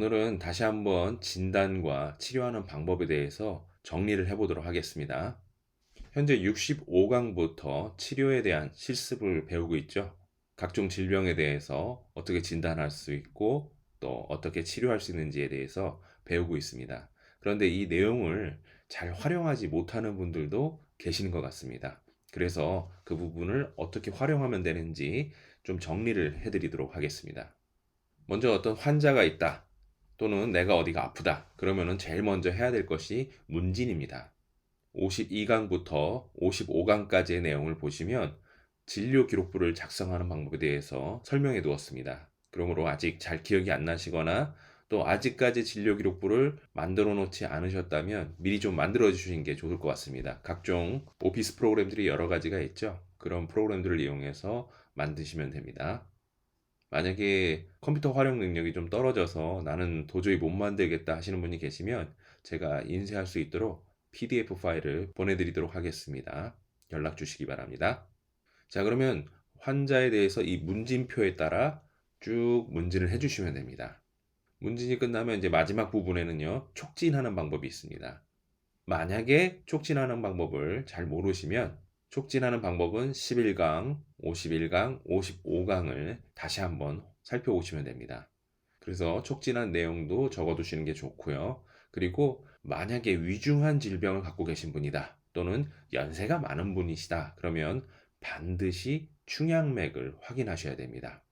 오늘은 다시 한번 진단과 치료하는 방법에 대해서 정리를 해보도록 하겠습니다. 현재 65강부터 치료에 대한 실습을 배우고 있죠. 각종 질병에 대해서 어떻게 진단할 수 있고 또 어떻게 치료할 수 있는지에 대해서 배우고 있습니다. 그런데 이 내용을 잘 활용하지 못하는 분들도 계시는 것 같습니다. 그래서 그 부분을 어떻게 활용하면 되는지 좀 정리를 해드리도록 하겠습니다. 먼저 어떤 환자가 있다, 또는 내가 어디가 아프다, 그러면은 제일 먼저 해야 될 것이 문진입니다. 52강부터 55강까지의 내용을 보시면 진료 기록부를 작성하는 방법에 대해서 설명해 두었습니다. 그러므로 아직 잘 기억이 안 나시거나 또 아직까지 진료 기록부를 만들어 놓지 않으셨다면 미리 좀 만들어 주시는 게 좋을 것 같습니다. 각종 오피스 프로그램들이 여러 가지가 있죠. 그런 프로그램들을 이용해서 만드시면 됩니다. 만약에 컴퓨터 활용 능력이 좀 떨어져서 나는 도저히 못 만들겠다 하시는 분이 계시면 제가 인쇄할 수 있도록 PDF 파일을 보내드리도록 하겠습니다. 연락 주시기 바랍니다. 자, 그러면 환자에 대해서 이 문진표에 따라 쭉 문진을 해주시면 됩니다. 문진이 끝나면 이제 마지막 부분에는요, 촉진하는 방법이 있습니다. 만약에 촉진하는 방법을 잘 모르시면 촉진하는 방법은 11강, 51강, 55강을 다시 한번 살펴보시면 됩니다. 그래서 촉진한 내용도 적어두시는 게 좋고요. 그리고 만약에 위중한 질병을 갖고 계신 분이다, 또는 연세가 많은 분이시다, 그러면 반드시 충양맥을 확인하셔야 됩니다.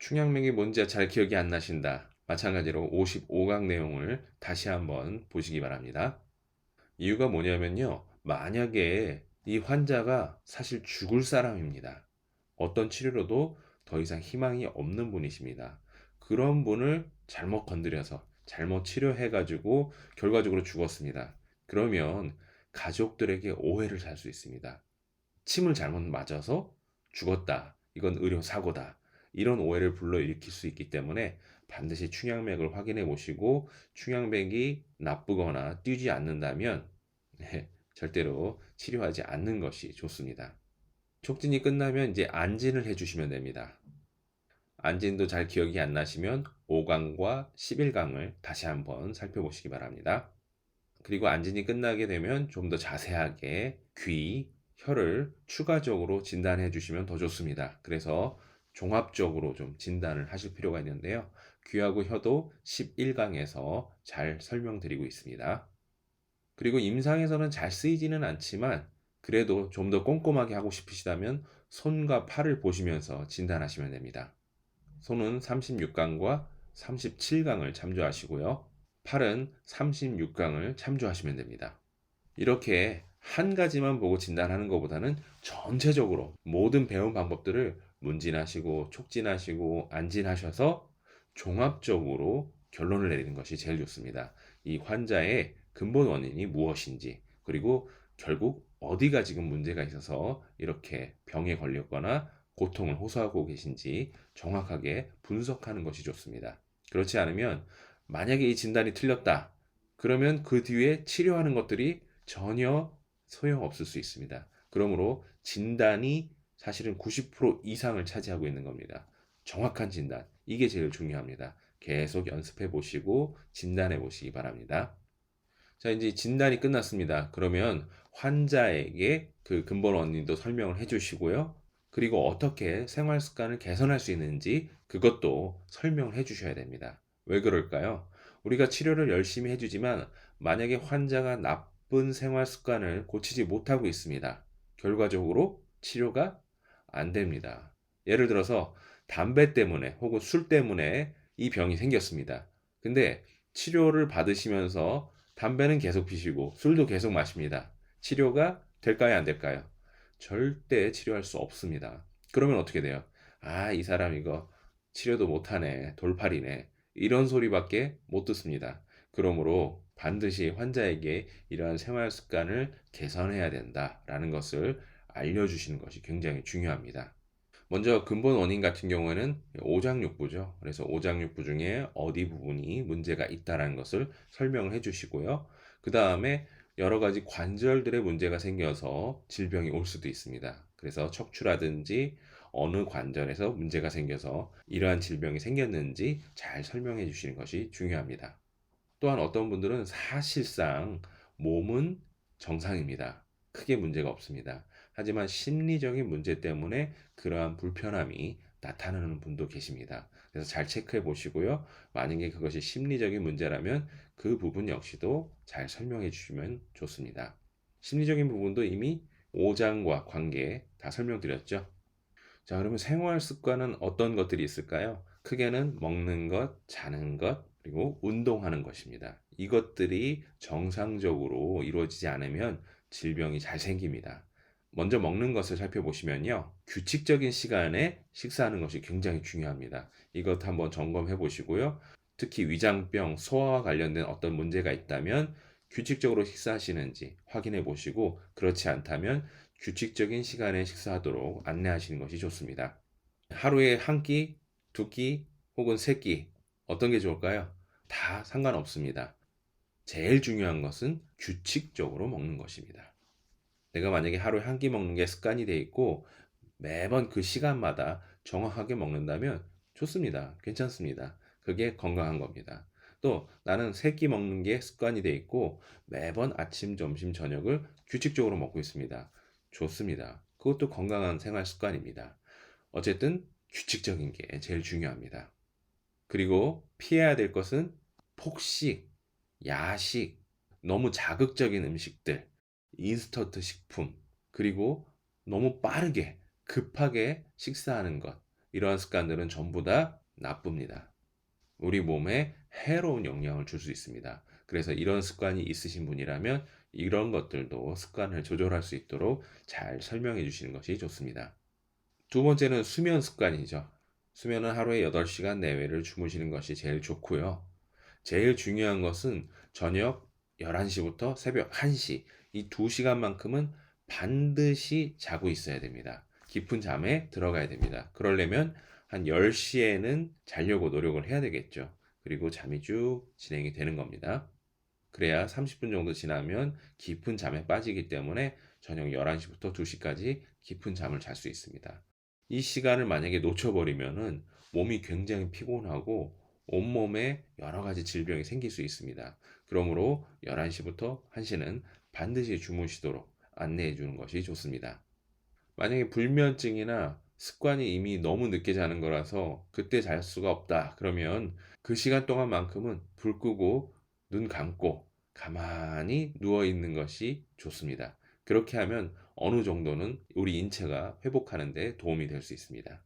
충양맥이 뭔지 잘 기억이 안 나신다, 마찬가지로 55강 내용을 다시 한번 보시기 바랍니다. 이유가 뭐냐면요, 만약에 이 환자가 사실 죽을 사람입니다. 어떤 치료로도 더 이상 희망이 없는 분이십니다. 그런 분을 잘못 건드려서 잘못 치료해가지고 결과적으로 죽었습니다. 그러면 가족들에게 오해를 살 수 있습니다. 침을 잘못 맞아서 죽었다, 이건 의료사고다, 이런 오해를 불러일으킬 수 있기 때문에 반드시 충양맥을 확인해 보시고, 충양맥이 나쁘거나 뛰지 않는다면 절대로 치료하지 않는 것이 좋습니다. 촉진이 끝나면 이제 안진을 해주시면 됩니다. 안진도 잘 기억이 안 나시면 5강과 11강을 다시 한번 살펴보시기 바랍니다. 그리고 안진이 끝나게 되면 좀 더 자세하게 귀, 혀를 추가적으로 진단해 주시면 더 좋습니다. 그래서 종합적으로 좀 진단을 하실 필요가 있는데요. 귀하고 혀도 11강에서 잘 설명드리고 있습니다. 그리고 임상에서는 잘 쓰이지는 않지만 그래도 좀 더 꼼꼼하게 하고 싶으시다면 손과 팔을 보시면서 진단하시면 됩니다. 손은 36강과 37강을 참조하시고요. 팔은 36강을 참조하시면 됩니다. 이렇게 한 가지만 보고 진단하는 것보다는 전체적으로 모든 배운 방법들을 문진하시고 촉진하시고 안진하셔서 종합적으로 결론을 내리는 것이 제일 좋습니다. 이 환자의 근본 원인이 무엇인지, 그리고 결국 어디가 지금 문제가 있어서 이렇게 병에 걸렸거나 고통을 호소하고 계신지 정확하게 분석하는 것이 좋습니다. 그렇지 않으면 만약에 이 진단이 틀렸다, 그러면 그 뒤에 치료하는 것들이 전혀 소용없을 수 있습니다. 그러므로 진단이 사실은 90% 이상을 차지하고 있는 겁니다. 정확한 진단, 이게 제일 중요합니다. 계속 연습해 보시고 진단해 보시기 바랍니다. 자, 이제 진단이 끝났습니다. 그러면 환자에게 그 근본 원인도 설명을 해 주시고요. 그리고 어떻게 생활 습관을 개선할 수 있는지 그것도 설명을 해 주셔야 됩니다. 왜 그럴까요? 우리가 치료를 열심히 해주지만 만약에 환자가 나쁜 생활 습관을 고치지 못하고 있습니다. 결과적으로 치료가 안 됩니다. 예를 들어서 담배 때문에 혹은 술 때문에 이 병이 생겼습니다. 근데 치료를 받으시면서 담배는 계속 피시고 술도 계속 마십니다. 치료가 될까요, 안 될까요? 절대 치료할 수 없습니다. 그러면 어떻게 돼요? 아, 이 사람 이거 치료도 못하네, 돌팔이네, 이런 소리밖에 못 듣습니다. 그러므로 반드시 환자에게 이러한 생활 습관을 개선해야 된다라는 것을 알려주시는 것이 굉장히 중요합니다. 먼저 근본 원인 같은 경우에는 오장육부죠. 그래서 오장육부 중에 어디 부분이 문제가 있다라는 것을 설명을 해주시고요. 그 다음에 여러 가지 관절들의 문제가 생겨서 질병이 올 수도 있습니다. 그래서 척추라든지 어느 관절에서 문제가 생겨서 이러한 질병이 생겼는지 잘 설명해 주시는 것이 중요합니다. 또한 어떤 분들은 사실상 몸은 정상입니다. 크게 문제가 없습니다. 하지만 심리적인 문제 때문에 그러한 불편함이 나타나는 분도 계십니다. 그래서 잘 체크해 보시고요. 만약에 그것이 심리적인 문제라면 그 부분 역시도 잘 설명해 주시면 좋습니다. 심리적인 부분도 이미 5장과 관계 다 설명드렸죠. 자, 그러면 생활 습관은 어떤 것들이 있을까요? 크게는 먹는 것, 자는 것, 그리고 운동하는 것입니다. 이것들이 정상적으로 이루어지지 않으면 질병이 잘 생깁니다. 먼저 먹는 것을 살펴보시면요. 규칙적인 시간에 식사하는 것이 굉장히 중요합니다. 이것 한번 점검해 보시고요. 특히 위장병, 소화와 관련된 어떤 문제가 있다면 규칙적으로 식사하시는지 확인해 보시고 그렇지 않다면 규칙적인 시간에 식사하도록 안내하시는 것이 좋습니다. 하루에 한 끼, 두 끼, 혹은 세 끼, 어떤 게 좋을까요? 다 상관없습니다. 제일 중요한 것은 규칙적으로 먹는 것입니다. 내가 만약에 하루에 한 끼 먹는 게 습관이 돼 있고 매번 그 시간마다 정확하게 먹는다면 좋습니다. 괜찮습니다. 그게 건강한 겁니다. 또 나는 세 끼 먹는 게 습관이 돼 있고 매번 아침, 점심, 저녁을 규칙적으로 먹고 있습니다. 좋습니다. 그것도 건강한 생활 습관입니다. 어쨌든 규칙적인 게 제일 중요합니다. 그리고 피해야 될 것은 폭식, 야식, 너무 자극적인 음식들, 인스턴트 식품, 그리고 너무 빠르게, 급하게 식사하는 것. 이러한 습관들은 전부 다 나쁩니다. 우리 몸에 해로운 영향을 줄 수 있습니다. 그래서 이런 습관이 있으신 분이라면 이런 것들도 습관을 조절할 수 있도록 잘 설명해 주시는 것이 좋습니다. 두 번째는 수면 습관이죠. 수면은 하루에 8시간 내외를 주무시는 것이 제일 좋고요. 제일 중요한 것은 저녁 11시부터 새벽 1시 이 2시간만큼은 반드시 자고 있어야 됩니다. 깊은 잠에 들어가야 됩니다. 그러려면 한 10시에는 자려고 노력을 해야 되겠죠. 그리고 잠이 쭉 진행이 되는 겁니다. 그래야 30분 정도 지나면 깊은 잠에 빠지기 때문에 저녁 11시부터 2시까지 깊은 잠을 잘 수 있습니다. 이 시간을 만약에 놓쳐버리면은 몸이 굉장히 피곤하고 온몸에 여러 가지 질병이 생길 수 있습니다. 그러므로 11시부터 1시는 반드시 주무시도록 안내해 주는 것이 좋습니다. 만약에 불면증이나 습관이 이미 너무 늦게 자는 거라서 그때 잘 수가 없다. 그러면 그 시간 동안만큼은 불 끄고 눈 감고 가만히 누워 있는 것이 좋습니다. 그렇게 하면 어느 정도는 우리 인체가 회복하는 데 도움이 될 수 있습니다.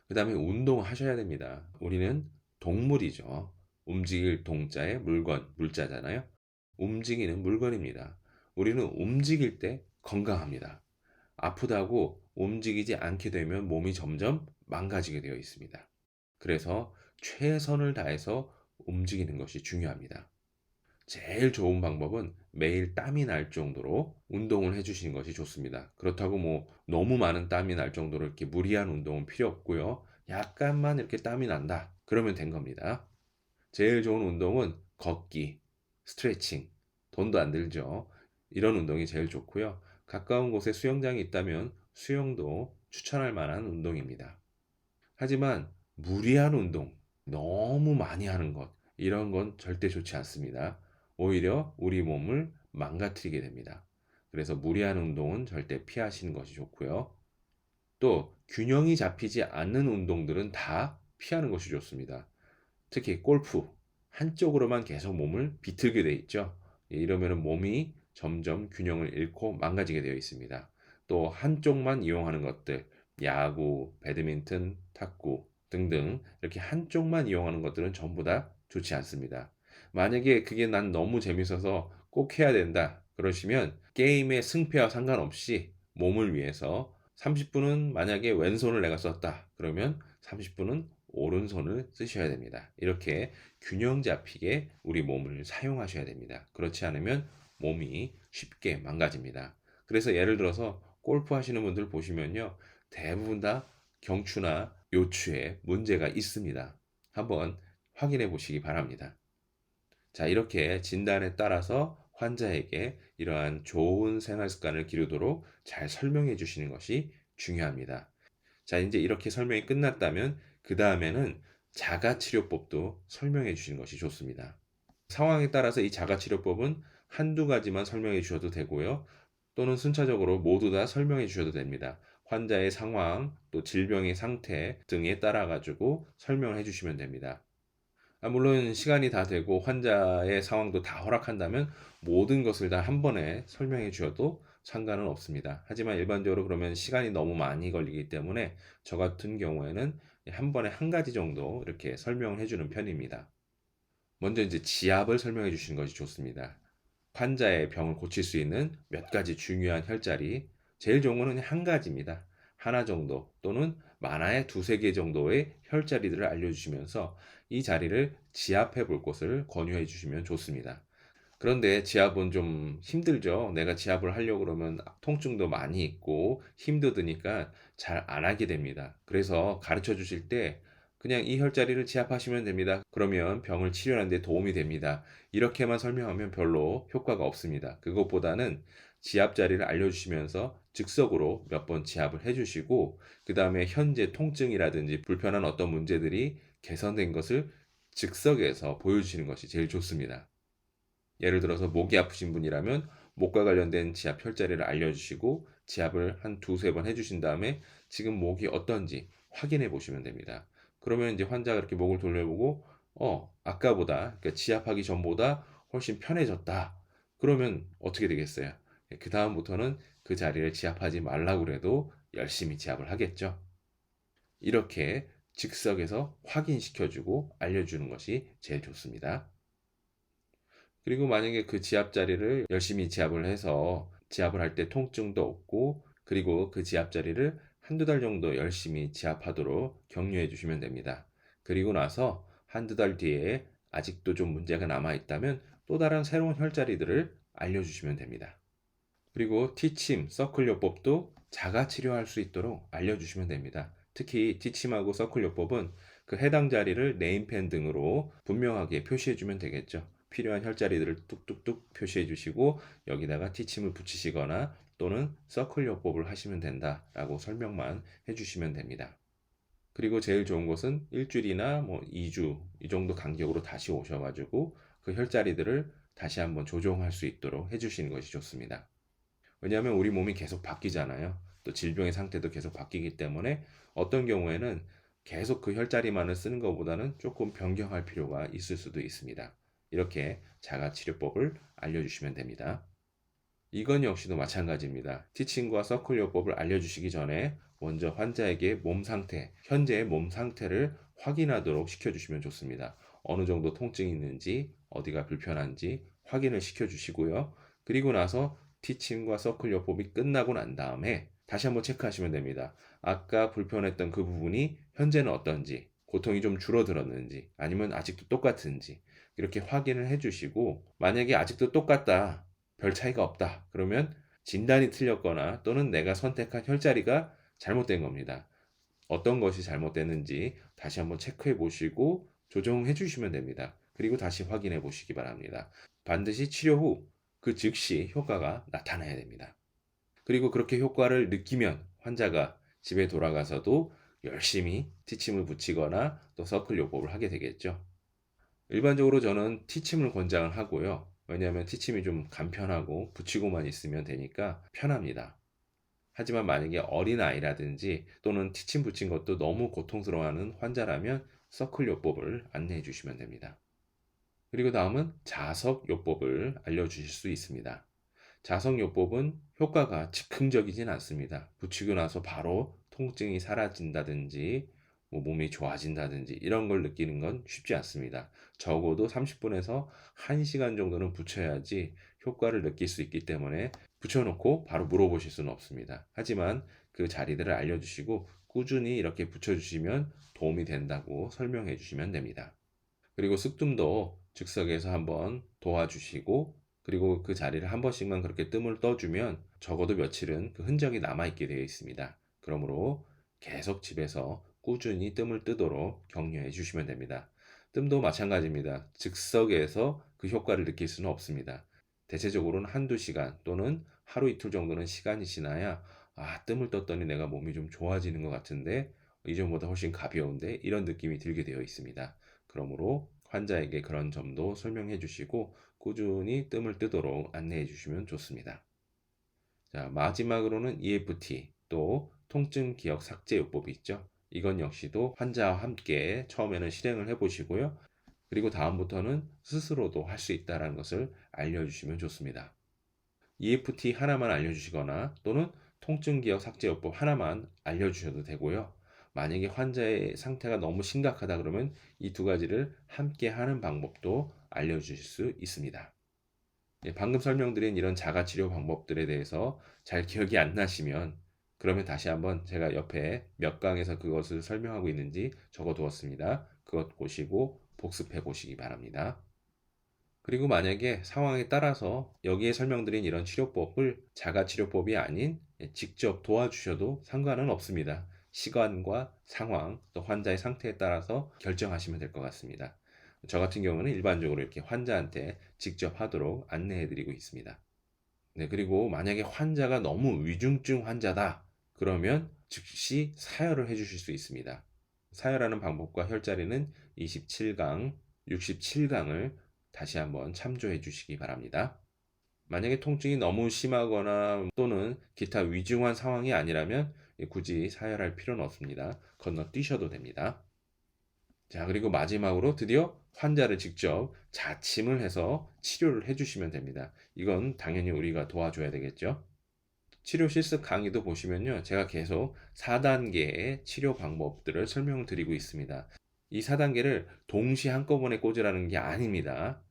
그 다음에 운동하셔야 됩니다. 우리는 동물이죠. 움직일 동자에 물건, 물자잖아요. 움직이는 물건입니다. 우리는 움직일 때 건강합니다. 아프다고 움직이지 않게 되면 몸이 점점 망가지게 되어 있습니다. 그래서 최선을 다해서 움직이는 것이 중요합니다. 제일 좋은 방법은 매일 땀이 날 정도로 운동을 해주시는 것이 좋습니다. 그렇다고 뭐 너무 많은 땀이 날 정도로 이렇게 무리한 운동은 필요 없고요. 약간만 이렇게 땀이 난다. 그러면 된 겁니다. 제일 좋은 운동은 걷기, 스트레칭, 돈도 안 들죠. 이런 운동이 제일 좋고요. 가까운 곳에 수영장이 있다면 수영도 추천할 만한 운동입니다. 하지만 무리한 운동, 너무 많이 하는 것, 이런 건 절대 좋지 않습니다. 오히려 우리 몸을 망가뜨리게 됩니다. 그래서 무리한 운동은 절대 피하시는 것이 좋고요. 또 균형이 잡히지 않는 운동들은 다 피하는 것이 좋습니다. 특히 골프, 한쪽으로만 계속 몸을 비틀게 돼 있죠. 이러면 몸이 점점 균형을 잃고 망가지게 되어 있습니다. 또 한쪽만 이용하는 것들, 야구, 배드민턴, 탁구 등등 이렇게 한쪽만 이용하는 것들은 전부 다 좋지 않습니다. 만약에 그게 난 너무 재밌어서 꼭 해야 된다. 그러시면 게임의 승패와 상관없이 몸을 위해서 30분은 만약에 왼손을 내가 썼다. 그러면 30분은 오른손을 쓰셔야 됩니다. 이렇게 균형 잡히게 우리 몸을 사용하셔야 됩니다. 그렇지 않으면 몸이 쉽게 망가집니다. 그래서 예를 들어서 골프 하시는 분들 보시면요. 대부분 다 경추나 요추에 문제가 있습니다. 한번 확인해 보시기 바랍니다. 자, 이렇게 진단에 따라서 환자에게 이러한 좋은 생활 습관을 기르도록 잘 설명해 주시는 것이 중요합니다. 자, 이제 이렇게 설명이 끝났다면 그 다음에는 자가치료법도 설명해 주시는 것이 좋습니다. 상황에 따라서 이 자가치료법은 한두 가지만 설명해 주셔도 되고요. 또는 순차적으로 모두 다 설명해 주셔도 됩니다. 환자의 상황, 또 질병의 상태 등에 따라 가지고 설명을 해 주시면 됩니다. 물론 시간이 다 되고 환자의 상황도 다 허락한다면 모든 것을 다 한 번에 설명해 주셔도 상관은 없습니다. 하지만 일반적으로 그러면 시간이 너무 많이 걸리기 때문에 저 같은 경우에는 한 번에 한 가지 정도 이렇게 설명을 해 주는 편입니다. 먼저 이제 지압을 설명해 주시는 것이 좋습니다. 환자의 병을 고칠 수 있는 몇 가지 중요한 혈자리, 제일 좋은 거는 한 가지입니다. 하나 정도 또는 많아야 두세 개 정도의 혈자리들을 알려주시면서 이 자리를 지압해 볼 것을 권유해 주시면 좋습니다. 그런데 지압은 좀 힘들죠. 내가 지압을 하려고 그러면 통증도 많이 있고 힘도 드니까 잘 안 하게 됩니다. 그래서 가르쳐 주실 때 그냥 이 혈자리를 지압하시면 됩니다. 그러면 병을 치료하는 데 도움이 됩니다. 이렇게만 설명하면 별로 효과가 없습니다. 그것보다는 지압 자리를 알려주시면서 즉석으로 몇 번 지압을 해주시고 그 다음에 현재 통증이라든지 불편한 어떤 문제들이 개선된 것을 즉석에서 보여주시는 것이 제일 좋습니다. 예를 들어서 목이 아프신 분이라면 목과 관련된 지압 혈자리를 알려주시고 지압을 한 두세 번 해주신 다음에 지금 목이 어떤지 확인해 보시면 됩니다. 그러면 이제 환자가 이렇게 목을 돌려보고 아까보다 그러니까 지압하기 전보다 훨씬 편해졌다. 그러면 어떻게 되겠어요? 그 다음부터는 그 자리를 지압하지 말라고 그래도 열심히 지압을 하겠죠. 이렇게 즉석에서 확인시켜주고 알려주는 것이 제일 좋습니다. 그리고 만약에 그 지압 자리를 열심히 지압을 해서 지압을 할 때 통증도 없고 그리고 그 지압 자리를 한두 달 정도 열심히 지압하도록 격려해 주시면 됩니다. 그리고 나서 한두 달 뒤에 아직도 좀 문제가 남아 있다면 또 다른 새로운 혈자리들을 알려주시면 됩니다. 그리고 티침, 서클요법도 자가 치료할 수 있도록 알려주시면 됩니다. 특히 티침하고 서클요법은 그 해당 자리를 네임펜 등으로 분명하게 표시해주면 되겠죠. 필요한 혈자리들을 뚝뚝뚝 표시해 주시고 여기다가 티침을 붙이시거나 또는 서클요법을 하시면 된다라고 설명만 해주시면 됩니다. 그리고 제일 좋은 것은 일주일이나 뭐 2주 이 정도 간격으로 다시 오셔가지고 그 혈자리들을 다시 한번 조정할 수 있도록 해주시는 것이 좋습니다. 왜냐하면 우리 몸이 계속 바뀌잖아요. 또 질병의 상태도 계속 바뀌기 때문에 어떤 경우에는 계속 그 혈자리만을 쓰는 것보다는 조금 변경할 필요가 있을 수도 있습니다. 이렇게 자가치료법을 알려주시면 됩니다. 이건 역시도 마찬가지입니다. 티칭과 서클요법을 알려주시기 전에 먼저 환자에게 몸 상태, 현재의 몸 상태를 확인하도록 시켜주시면 좋습니다. 어느 정도 통증이 있는지, 어디가 불편한지 확인을 시켜주시고요. 그리고 나서 티칭과 서클요법이 끝나고 난 다음에 다시 한번 체크하시면 됩니다. 아까 불편했던 그 부분이 현재는 어떤지, 고통이 좀 줄어들었는지, 아니면 아직도 똑같은지, 이렇게 확인을 해주시고, 만약에 아직도 똑같다, 별 차이가 없다, 그러면 진단이 틀렸거나 또는 내가 선택한 혈자리가 잘못된 겁니다. 어떤 것이 잘못됐는지 다시 한번 체크해 보시고 조정해 주시면 됩니다. 그리고 다시 확인해 보시기 바랍니다. 반드시 치료 후 그 즉시 효과가 나타나야 됩니다. 그리고 그렇게 효과를 느끼면 환자가 집에 돌아가서도 열심히 티침을 붙이거나 또 서클 요법을 하게 되겠죠. 일반적으로 저는 티침을 권장을 하고요. 왜냐하면 티침이 좀 간편하고 붙이고만 있으면 되니까 편합니다. 하지만 만약에 어린아이라든지 또는 티침 붙인 것도 너무 고통스러워하는 환자라면 서클요법을 안내해 주시면 됩니다. 그리고 다음은 자석요법을 알려주실 수 있습니다. 자석요법은 효과가 즉흥적이진 않습니다. 붙이고 나서 바로 통증이 사라진다든지 몸이 좋아진다든지 이런 걸 느끼는 건 쉽지 않습니다. 적어도 30분에서 1시간 정도는 붙여야지 효과를 느낄 수 있기 때문에 붙여놓고 바로 물어보실 수는 없습니다. 하지만 그 자리들을 알려주시고 꾸준히 이렇게 붙여주시면 도움이 된다고 설명해 주시면 됩니다. 그리고 습뜸도 즉석에서 한번 도와주시고 그리고 그 자리를 한 번씩만 그렇게 뜸을 떠주면 적어도 며칠은 그 흔적이 남아있게 되어 있습니다. 그러므로 계속 집에서 꾸준히 뜸을 뜨도록 격려해 주시면 됩니다. 뜸도 마찬가지입니다. 즉석에서 그 효과를 느낄 수는 없습니다. 대체적으로는 한두 시간 또는 하루 이틀 정도는 시간이 지나야 아, 뜸을 떴더니 내가 몸이 좀 좋아지는 것 같은데, 이전보다 훨씬 가벼운데, 이런 느낌이 들게 되어 있습니다. 그러므로 환자에게 그런 점도 설명해 주시고 꾸준히 뜸을 뜨도록 안내해 주시면 좋습니다. 자, 마지막으로는 EFT, 또 통증 기억 삭제 요법이 있죠. 이건 역시도 환자와 함께 처음에는 실행을 해 보시고요. 그리고 다음부터는 스스로도 할 수 있다는 것을 알려주시면 좋습니다. EFT 하나만 알려주시거나 또는 통증 기억 삭제 요법 하나만 알려주셔도 되고요. 만약에 환자의 상태가 너무 심각하다 그러면 이 두 가지를 함께 하는 방법도 알려주실 수 있습니다. 예, 방금 설명드린 이런 자가치료 방법들에 대해서 잘 기억이 안 나시면 그러면 다시 한번 제가 옆에 몇 강에서 그것을 설명하고 있는지 적어 두었습니다. 그것 보시고 복습해 보시기 바랍니다. 그리고 만약에 상황에 따라서 여기에 설명드린 이런 치료법을 자가치료법이 아닌 직접 도와주셔도 상관은 없습니다. 시간과 상황, 또 환자의 상태에 따라서 결정하시면 될 것 같습니다. 저 같은 경우는 일반적으로 이렇게 환자한테 직접 하도록 안내해 드리고 있습니다. 네, 그리고 만약에 환자가 너무 위중증 환자다, 그러면 즉시 사열을 해 주실 수 있습니다. 사열하는 방법과 혈자리는 27강, 67강을 다시 한번 참조해 주시기 바랍니다. 만약에 통증이 너무 심하거나 또는 기타 위중한 상황이 아니라면 굳이 사열할 필요는 없습니다. 건너뛰셔도 됩니다. 자, 그리고 마지막으로 드디어 환자를 직접 자침을 해서 치료를 해주시면 됩니다. 이건 당연히 우리가 도와줘야 되겠죠. 치료 실습 강의도 보시면요, 제가 계속 4단계의 치료 방법들을 설명을 드리고 있습니다. 이 4단계를 동시에 한꺼번에 꽂으라는 게 아닙니다.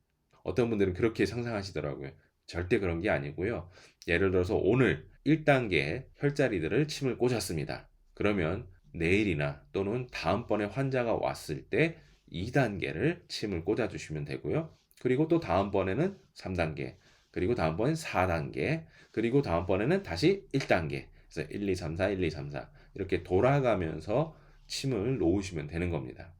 어떤 분들은 그렇게 상상하시더라고요. 절대 그런 게 아니고요. 예를 들어서 오늘 1단계 혈자리들을 침을 꽂았습니다. 그러면 내일이나 또는 다음번에 환자가 왔을 때 2단계를 침을 꽂아주시면 되고요. 그리고 또 다음번에는 3단계, 그리고 다음번엔 4단계, 그리고 다음번에는 다시 1단계. 그래서 1, 2, 3, 4, 1, 2, 3, 4 이렇게 돌아가면서 침을 놓으시면 되는 겁니다.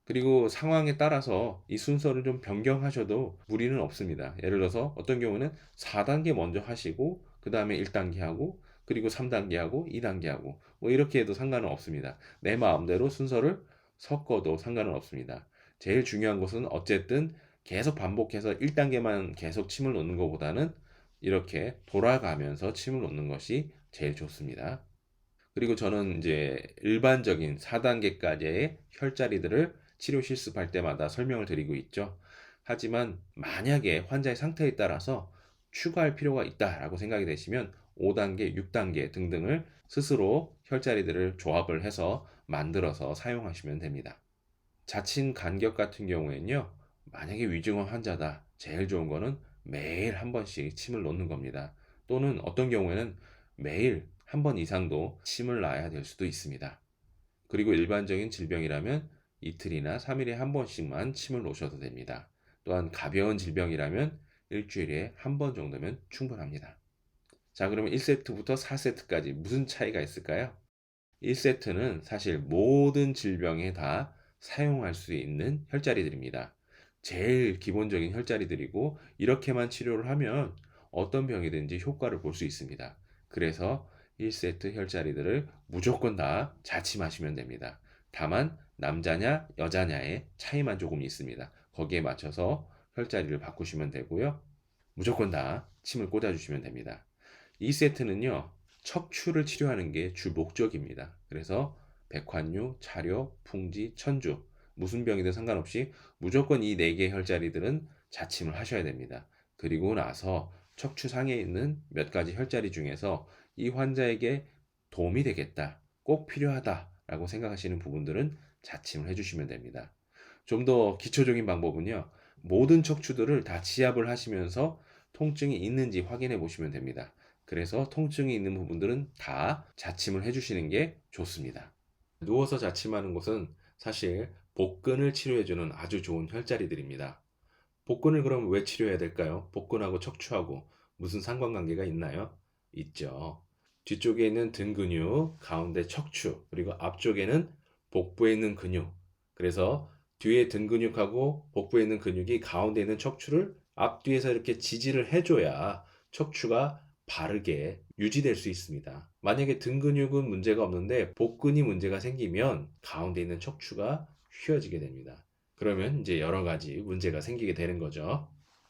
그리고 상황에 따라서 이 순서를 좀 변경하셔도 무리는 없습니다. 예를 들어서 어떤 경우는 4단계 먼저 하시고 그 다음에 1단계 하고 그리고 3단계 하고 2단계 하고 뭐 이렇게 해도 상관은 없습니다. 내 마음대로 순서를 섞어도 상관은 없습니다. 제일 중요한 것은 어쨌든 계속 반복해서 1단계만 계속 침을 놓는 것보다는 이렇게 돌아가면서 침을 놓는 것이 제일 좋습니다. 그리고 저는 이제 일반적인 4단계까지의 혈자리들을 치료 실습할 때마다 설명을 드리고 있죠. 하지만 만약에 환자의 상태에 따라서 추가할 필요가 있다라고 생각이 되시면 5단계, 6단계 등등을 스스로 혈자리들을 조합을 해서 만들어서 사용하시면 됩니다. 자친 간격 같은 경우에는요, 만약에 위중한 환자다, 제일 좋은 거는 매일 한 번씩 침을 놓는 겁니다. 또는 어떤 경우에는 매일 한 번 이상도 침을 놔야 될 수도 있습니다. 그리고 일반적인 질병이라면 이틀이나 3일에 한 번씩만 침을 놓으셔도 됩니다. 또한 가벼운 질병이라면 일주일에 한 번 정도면 충분합니다. 자, 그러면 1세트부터 4세트까지 무슨 차이가 있을까요? 1세트는 사실 모든 질병에 다 사용할 수 있는 혈자리들입니다. 제일 기본적인 혈자리들이고 이렇게만 치료를 하면 어떤 병이든지 효과를 볼 수 있습니다. 그래서 1세트 혈자리들을 무조건 다 자침하시면 됩니다. 다만 남자냐 여자냐의 차이만 조금 있습니다. 거기에 맞춰서 혈자리를 바꾸시면 되고요. 무조건 다 침을 꽂아주시면 됩니다. 2세트는요, 척추를 치료하는 게 주 목적입니다. 그래서 백환류, 차료, 풍지, 천주 무슨 병이든 상관없이 무조건 이 4개 혈자리들은 자침을 하셔야 됩니다. 그리고 나서 척추상에 있는 몇 가지 혈자리 중에서 이 환자에게 도움이 되겠다, 꼭 필요하다라고 생각하시는 부분들은 자침을 해주시면 됩니다. 좀 더 기초적인 방법은요, 모든 척추들을 다 지압을 하시면서 통증이 있는지 확인해 보시면 됩니다. 그래서 통증이 있는 부분들은 다 자침을 해주시는 게 좋습니다. 누워서 자침하는 곳은 사실 복근을 치료해주는 아주 좋은 혈자리들입니다. 복근을 그럼 왜 치료해야 될까요? 복근하고 척추하고 무슨 상관관계가 있나요? 있죠. 뒤쪽에 있는 등 근육, 가운데 척추, 그리고 앞쪽에는 복부에 있는 근육. 그래서 뒤에 등 근육하고 복부에 있는 근육이 가운데 있는 척추를 앞뒤에서 이렇게 지지를 해줘야 척추가 바르게 유지될 수 있습니다. 만약에 등 근육은 문제가 없는데 복근이 문제가 생기면 가운데 있는 척추가 휘어지게 됩니다. 그러면 이제 여러 가지 문제가 생기게 되는 거죠.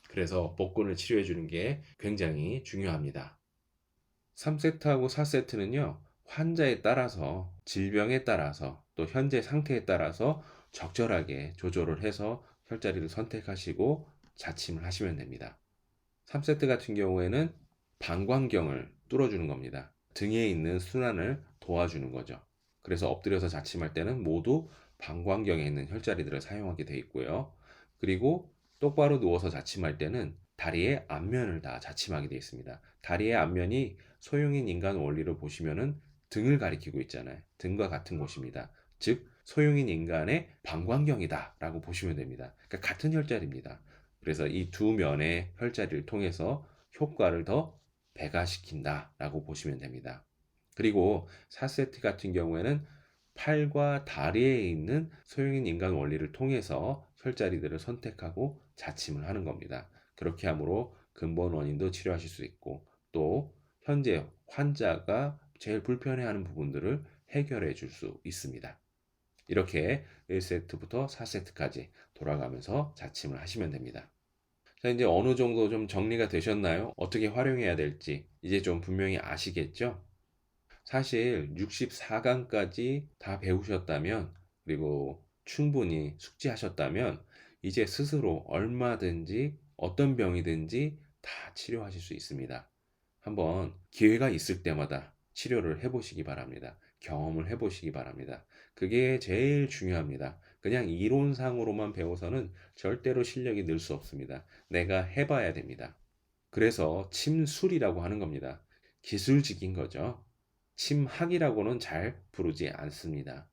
그래서 복근을 치료해 주는 게 굉장히 중요합니다. 3세트하고 4세트는요, 환자에 따라서, 질병에 따라서, 또 현재 상태에 따라서 적절하게 조절을 해서 혈자리를 선택하시고 자침을 하시면 됩니다. 3세트 같은 경우에는 방광경을 뚫어주는 겁니다. 등에 있는 순환을 도와주는 거죠. 그래서 엎드려서 자침할 때는 모두 방광경에 있는 혈자리들을 사용하게 되어 있고요. 그리고 똑바로 누워서 자침할 때는 다리의 앞면을 다 자침하게 되어 있습니다. 다리의 앞면이 소형인 인간 원리로 보시면은 등을 가리키고 있잖아요. 등과 같은 곳입니다. 즉 소형인 인간의 방광경이다 라고 보시면 됩니다. 그러니까 같은 혈자리입니다. 그래서 이 두 면의 혈자리를 통해서 효과를 더 배가시킨다 라고 보시면 됩니다. 그리고 4세트 같은 경우에는 팔과 다리에 있는 소형인 인간 원리를 통해서 혈자리들을 선택하고 자침을 하는 겁니다. 그렇게 함으로 근본 원인도 치료하실 수 있고 또 현재 환자가 제일 불편해하는 부분들을 해결해 줄 수 있습니다. 이렇게 1세트부터 4세트까지 돌아가면서 자침을 하시면 됩니다. 자, 이제 어느 정도 좀 정리가 되셨나요? 어떻게 활용해야 될지 이제 좀 분명히 아시겠죠? 사실 64강까지 다 배우셨다면 그리고 충분히 숙지하셨다면 이제 스스로 얼마든지 어떤 병이든지 다 치료하실 수 있습니다. 한번 기회가 있을 때마다 치료를 해보시기 바랍니다. 경험을 해보시기 바랍니다. 그게 제일 중요합니다. 그냥 이론상으로만 배워서는 절대로 실력이 늘 수 없습니다. 내가 해봐야 됩니다. 그래서 침술이라고 하는 겁니다. 기술직인 거죠. 침학이라고는 잘 부르지 않습니다.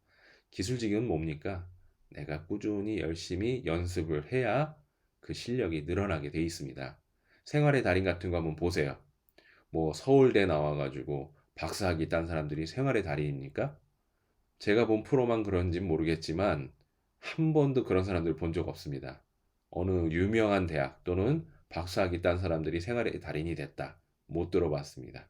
기술직은 뭡니까? 내가 꾸준히 열심히 연습을 해야 그 실력이 늘어나게 돼 있습니다. 생활의 달인 같은 거 한번 보세요. 뭐 서울대 나와가지고 박사학위 딴 사람들이 생활의 달인입니까? 제가 본 프로만 그런진 모르겠지만 한 번도 그런 사람들 본 적 없습니다. 어느 유명한 대학 또는 박사학위 딴 사람들이 생활의 달인이 됐다. 못 들어봤습니다.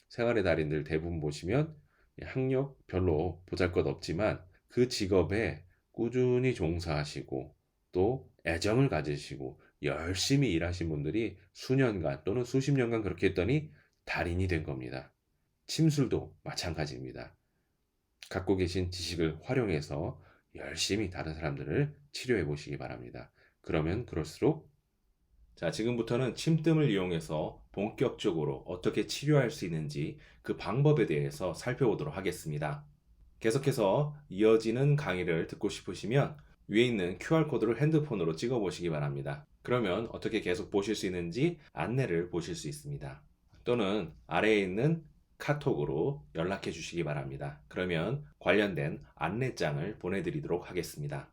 생활의 달인들 대부분 보시면 학력 별로 보잘것없지만 그 직업에 꾸준히 종사하시고 또 애정을 가지시고 열심히 일하신 분들이 수년간 또는 수십 년간 그렇게 했더니 달인이 된 겁니다. 침술도 마찬가지입니다. 갖고 계신 지식을 활용해서 열심히 다른 사람들을 치료해 보시기 바랍니다. 그러면 그럴수록 자, 지금부터는 침뜸을 이용해서 본격적으로 어떻게 치료할 수 있는지 그 방법에 대해서 살펴보도록 하겠습니다. 계속해서 이어지는 강의를 듣고 싶으시면 위에 있는 QR코드를 핸드폰으로 찍어 보시기 바랍니다. 그러면 어떻게 계속 보실 수 있는지 안내를 보실 수 있습니다. 또는 아래에 있는 카톡으로 연락해 주시기 바랍니다. 그러면 관련된 안내장을 보내드리도록 하겠습니다.